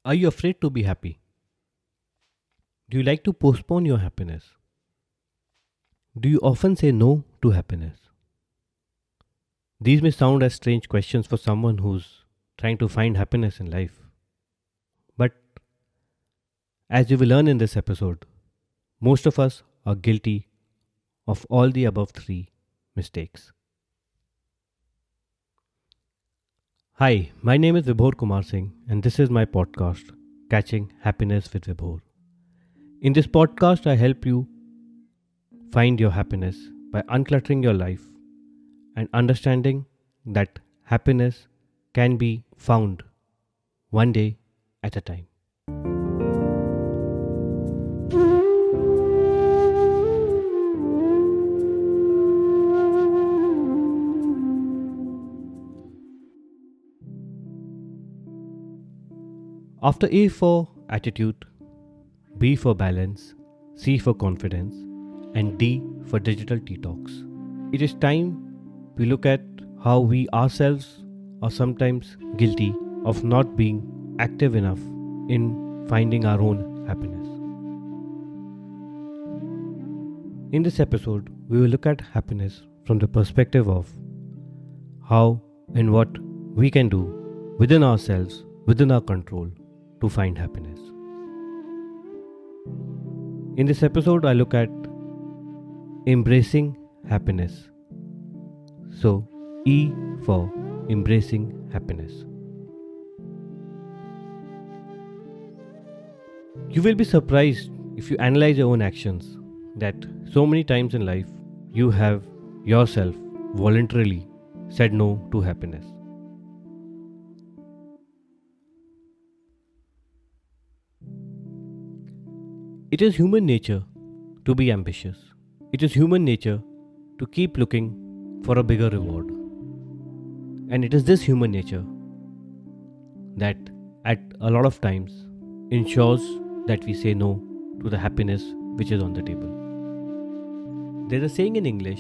Are you afraid to be happy? Do you like to postpone your happiness? Do you often say no to happiness? These may sound as strange questions for someone who's trying to find happiness in life. But as you will learn in this episode, most of us are guilty of all the above three mistakes. Hi, my name is Vibhor Kumar Singh, and this is my podcast, Catching Happiness with Vibhor. In this podcast, I help you find your happiness by uncluttering your life and understanding that happiness can be found one day at a time. After A for attitude, B for balance, C for confidence, and D for digital detox, it is time we look at how we ourselves are sometimes guilty of not being active enough in finding our own happiness. In this episode, we will look at happiness from the perspective of how and what we can do within ourselves, within our control, to find happiness. In this episode, I look at embracing happiness. So, E for embracing happiness. You will be surprised if you analyze your own actions that so many times in life you have yourself voluntarily said no to happiness. It is human nature to be ambitious. It is human nature to keep looking for a bigger reward. And it is this human nature that at a lot of times ensures that we say no to the happiness which is on the table. There's a saying in English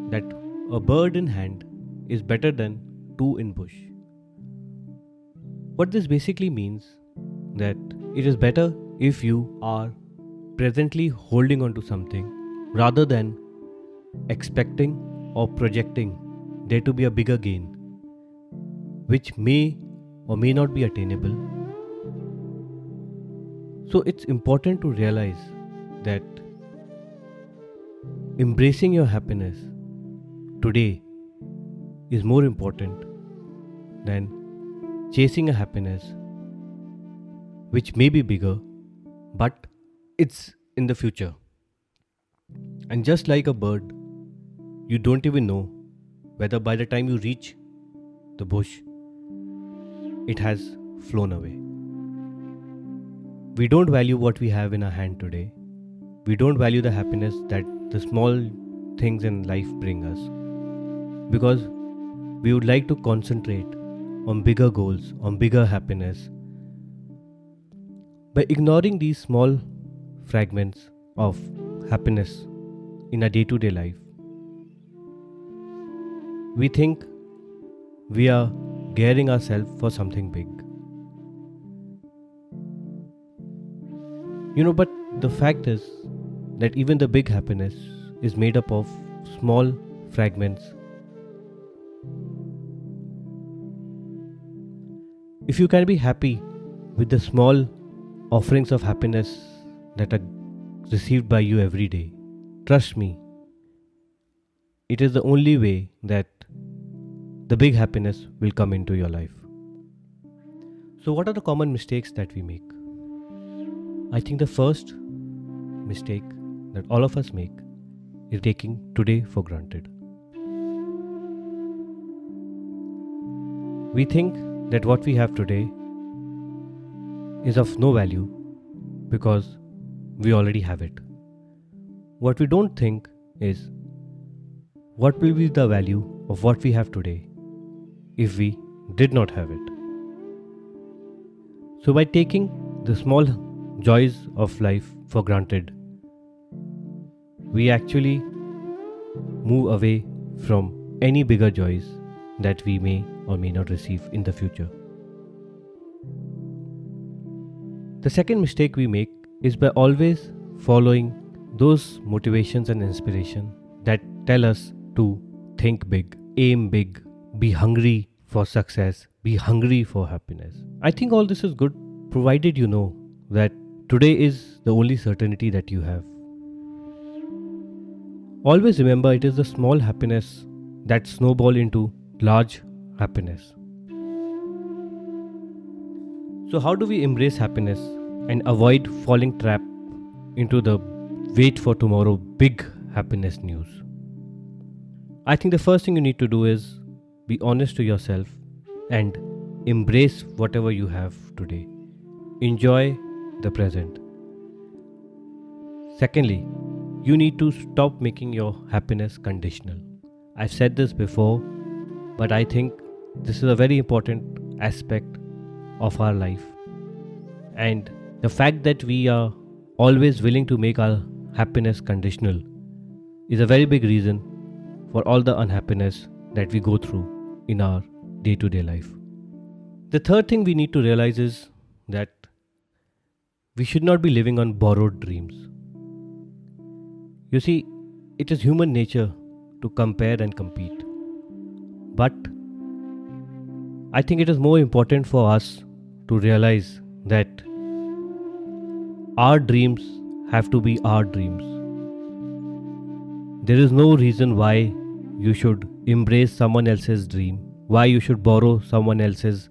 that a bird in hand is better than two in bush. What this basically means that it is better if you are presently holding on to something rather than expecting or projecting there to be a bigger gain which may or may not be attainable. So it's important to realize that embracing your happiness today is more important than chasing a happiness which may be bigger but it's in the future. And just like a bird, you don't even know whether by the time you reach the bush, it has flown away. We don't value what we have in our hand today. We don't value the happiness that the small things in life bring us because we would like to concentrate on bigger goals, on bigger happiness. By ignoring these small fragments of happiness in our day-to-day life, we think we are gearing ourselves for something big. But the fact is that even the big happiness is made up of small fragments. If you can be happy with the small offerings of happiness that are received by you every day, trust me, it is the only way that the big happiness will come into your life. So what are the common mistakes that we make? I think the first mistake that all of us make is taking today for granted. We think that what we have today is of no value because we already have it. What we don't think is what will be the value of what we have today if we did not have it. So by taking the small joys of life for granted, we actually move away from any bigger joys that we may or may not receive in the future. The second mistake we make is by always following those motivations and inspiration that tell us to think big, aim big, be hungry for success, be hungry for happiness. I think all this is good provided you know that today is the only certainty that you have. Always remember it is the small happiness that snowball into large happiness. So how do we embrace happiness and avoid falling trap into the wait for tomorrow big happiness news? I think the first thing you need to do is be honest to yourself and embrace whatever you have today. Enjoy the present. Secondly, you need to stop making your happiness conditional. I've said this before, but I think this is a very important aspect of our life. And the fact that we are always willing to make our happiness conditional is a very big reason for all the unhappiness that we go through in our day-to-day life. The third thing we need to realize is that we should not be living on borrowed dreams. You see, it is human nature to compare and compete. But I think it is more important for us to realize that our dreams have to be our dreams. There is no reason why you should embrace someone else's dream, why you should borrow someone else's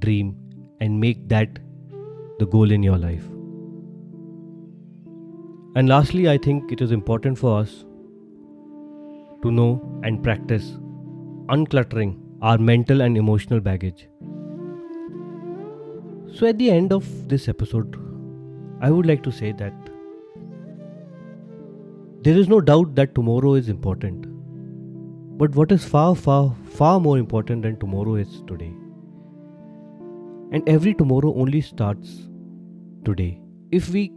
dream and make that the goal in your life. And lastly, I think it is important for us to know and practice uncluttering our mental and emotional baggage. So at the end of this episode, I would like to say that there is no doubt that tomorrow is important. But what is far, far, far more important than tomorrow is today. And every tomorrow only starts today. If we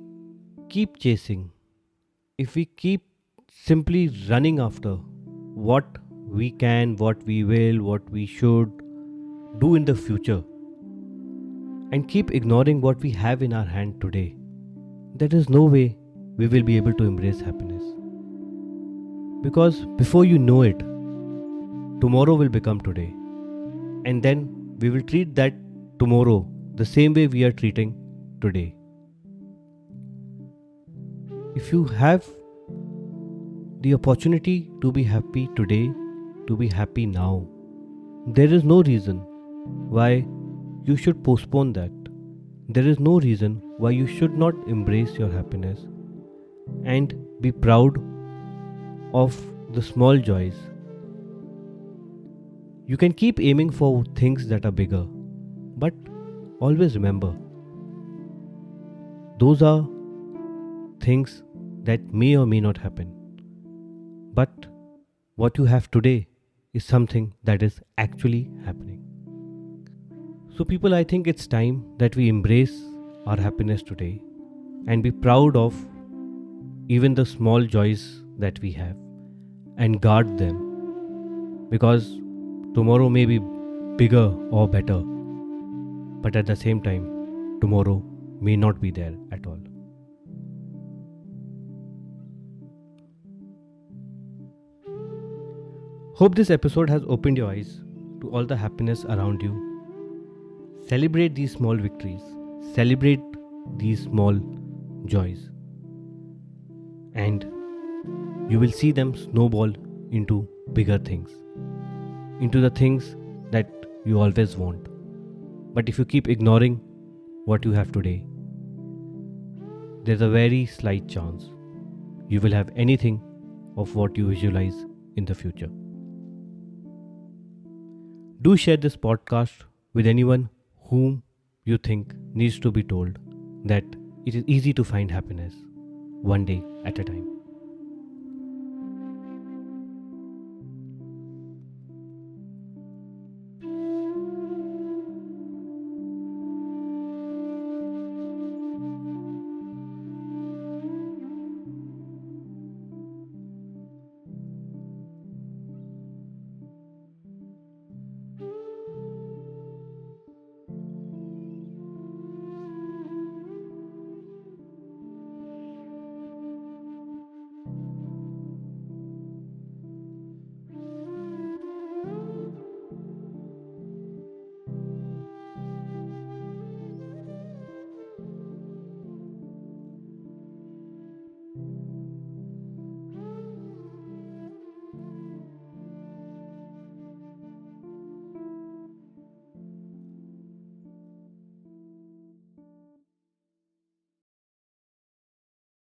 keep chasing, if we keep simply running after what we can, what we will, what we should do in the future, and keep ignoring what we have in our hand today, there is no way we will be able to embrace happiness. Because before you know it, tomorrow will become today. And then we will treat that tomorrow the same way we are treating today. If you have the opportunity to be happy today, to be happy now, there is no reason why you should postpone that. There is no reason why you should not embrace your happiness and be proud of the small joys. You can keep aiming for things that are bigger, but always remember, those are things that may or may not happen. But what you have today is something that is actually happening. So people, I think it's time that we embrace our happiness today and be proud of even the small joys that we have and guard them, because tomorrow may be bigger or better, but at the same time, tomorrow may not be there at all. Hope this episode has opened your eyes to all the happiness around you. Celebrate these small victories. Celebrate these small joys. And you will see them snowball into bigger things. Into the things that you always want. But if you keep ignoring what you have today, there's a very slight chance you will have anything of what you visualize in the future. Do share this podcast with anyone whom you think needs to be told that it is easy to find happiness one day at a time.